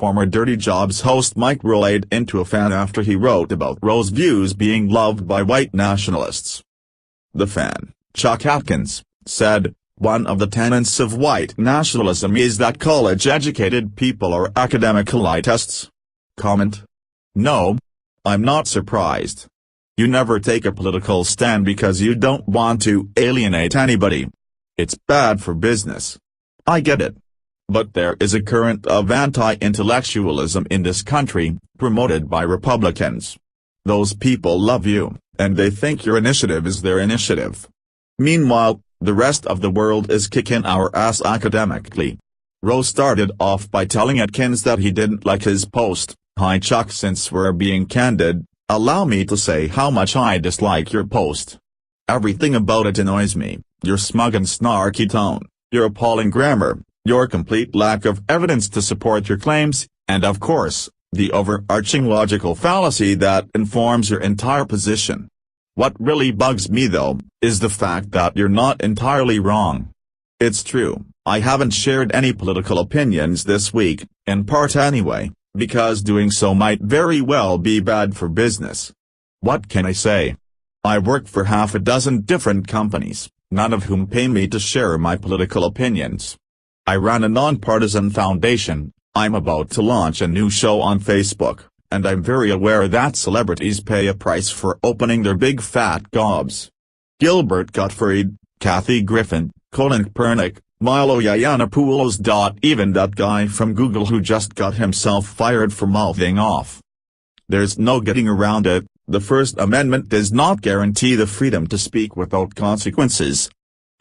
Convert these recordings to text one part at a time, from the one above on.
Former Dirty Jobs host Mike Rowe laid into a fan after he wrote about Rowe's views being loved by white nationalists. The fan, Chuck Atkins, said, "One of the tenets of white nationalism is that college-educated people are academic elitists." Comment: "No. I'm not surprised. You never take a political stand because you don't want to alienate anybody. It's bad for business. I get it. But there is a current of anti-intellectualism in this country, promoted by Republicans. Those people love you, and they think your initiative is their initiative. Meanwhile, the rest of the world is kicking our ass academically." Rowe started off by telling Atkins that he didn't like his post. "Hi Chuck, since we're being candid, allow me to say how much I dislike your post. Everything about it annoys me, your smug and snarky tone, your appalling grammar, your complete lack of evidence to support your claims, and of course, the overarching logical fallacy that informs your entire position. What really bugs me though, is the fact that you're not entirely wrong. It's true, I haven't shared any political opinions this week, in part anyway, because doing so might very well be bad for business. What can I say? I work for half a dozen different companies, none of whom pay me to share my political opinions. I run a nonpartisan foundation, I'm about to launch a new show on Facebook, and I'm very aware that celebrities pay a price for opening their big fat gobs. Gilbert Gottfried, Kathy Griffin, Colin Kaepernick, Milo Yiannopoulos. Even that guy from Google who just got himself fired for mouthing off. There's no getting around it, the First Amendment does not guarantee the freedom to speak without consequences.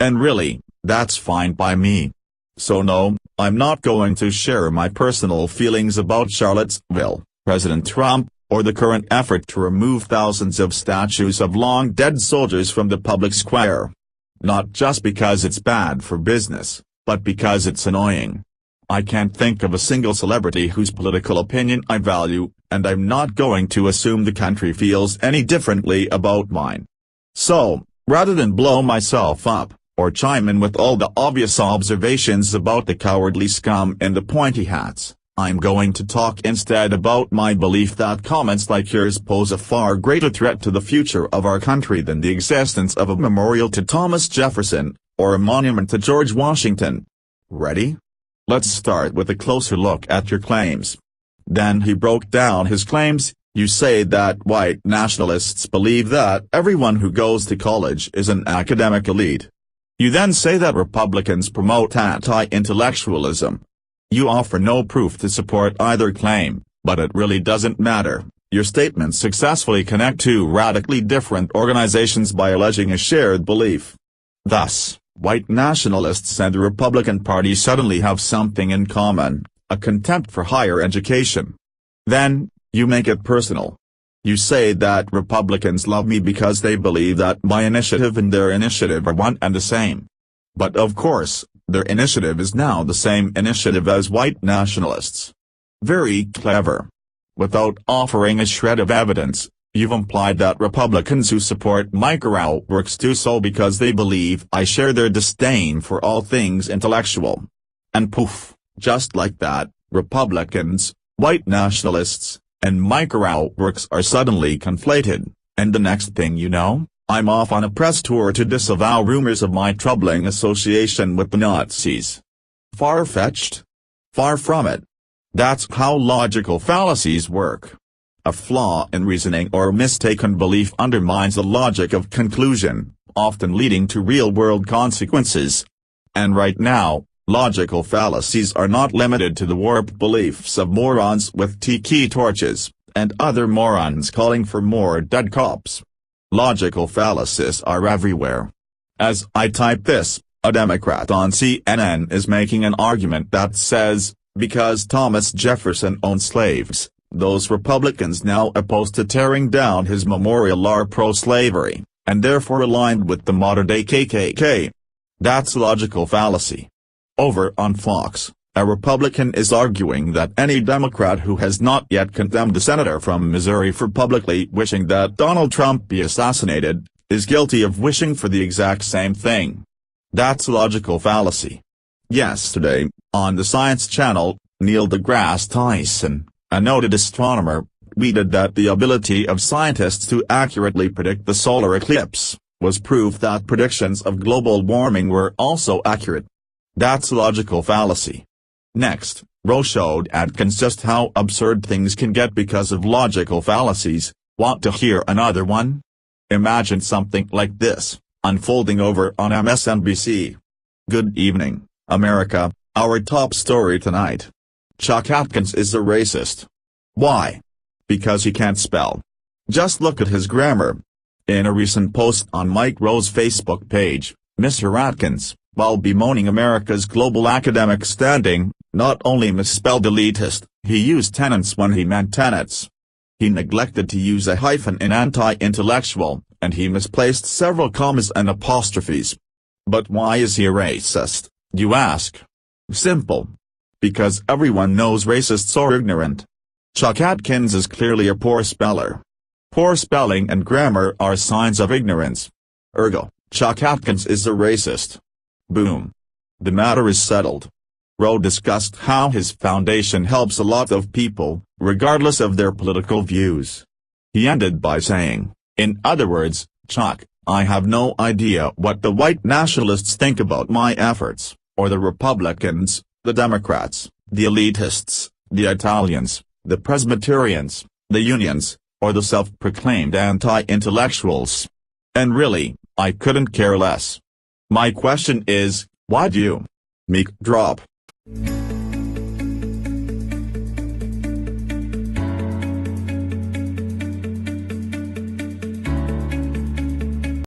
And really, that's fine by me. So no, I'm not going to share my personal feelings about Charlottesville, President Trump, or the current effort to remove thousands of statues of long-dead soldiers from the public square. Not just because it's bad for business, but because it's annoying. I can't think of a single celebrity whose political opinion I value, and I'm not going to assume the country feels any differently about mine. So, rather than blow myself up, or chime in with all the obvious observations about the cowardly scum in the pointy hats, I'm going to talk instead about my belief that comments like yours pose a far greater threat to the future of our country than the existence of a memorial to Thomas Jefferson, or a monument to George Washington. Ready? Let's start with a closer look at your claims. Then he broke down his claims. You say that white nationalists believe that everyone who goes to college is an academic elite. You then say that Republicans promote anti-intellectualism. You offer no proof to support either claim, but it really doesn't matter. Your statements successfully connect two radically different organizations by alleging a shared belief. Thus, white nationalists and the Republican Party suddenly have something in common, a contempt for higher education. Then, you make it personal. You say that Republicans love me because they believe that my initiative and their initiative are one and the same. But of course, their initiative is now the same initiative as white nationalists. Very clever. Without offering a shred of evidence, you've implied that Republicans who support micro-outworks do so because they believe I share their disdain for all things intellectual. And poof, just like that, Republicans, white nationalists, and micro-outworks are suddenly conflated, and the next thing you know, I'm off on a press tour to disavow rumors of my troubling association with the Nazis. Far-fetched? Far from it. That's how logical fallacies work. A flaw in reasoning or mistaken belief undermines the logic of conclusion, often leading to real-world consequences. And right now, logical fallacies are not limited to the warped beliefs of morons with tiki torches, and other morons calling for more dead cops. Logical fallacies are everywhere. As I type this, a Democrat on CNN is making an argument that says, because Thomas Jefferson owned slaves, those Republicans now opposed to tearing down his memorial are pro-slavery, and therefore aligned with the modern-day KKK. That's logical fallacy. Over on Fox, a Republican is arguing that any Democrat who has not yet condemned the senator from Missouri for publicly wishing that Donald Trump be assassinated, is guilty of wishing for the exact same thing. That's logical fallacy. Yesterday, on the Science Channel, Neil deGrasse Tyson, a noted astronomer, tweeted that the ability of scientists to accurately predict the solar eclipse was proof that predictions of global warming were also accurate. That's logical fallacy. Next, Rowe showed Atkins just how absurd things can get because of logical fallacies. Want to hear another one? Imagine something like this, unfolding over on MSNBC. Good evening, America, our top story tonight. Chuck Atkins is a racist. Why? Because he can't spell. Just look at his grammar. In a recent post on Mike Rowe's Facebook page, Mr. Atkins, while bemoaning America's global academic standing, not only misspelled elitist, he used tenants when he meant tenets. He neglected to use a hyphen in anti-intellectual, and he misplaced several commas and apostrophes. But why is he a racist, you ask? Simple. Because everyone knows racists are ignorant. Chuck Atkins is clearly a poor speller. Poor spelling and grammar are signs of ignorance. Ergo, Chuck Atkins is a racist. Boom. The matter is settled. Rowe discussed how his foundation helps a lot of people, regardless of their political views. He ended by saying, in other words, Chuck, I have no idea what the white nationalists think about my efforts, or the Republicans, the Democrats, the elitists, the Italians, the Presbyterians, the unions, or the self-proclaimed anti-intellectuals. And really, I couldn't care less. My question is, why do you? Mic drop.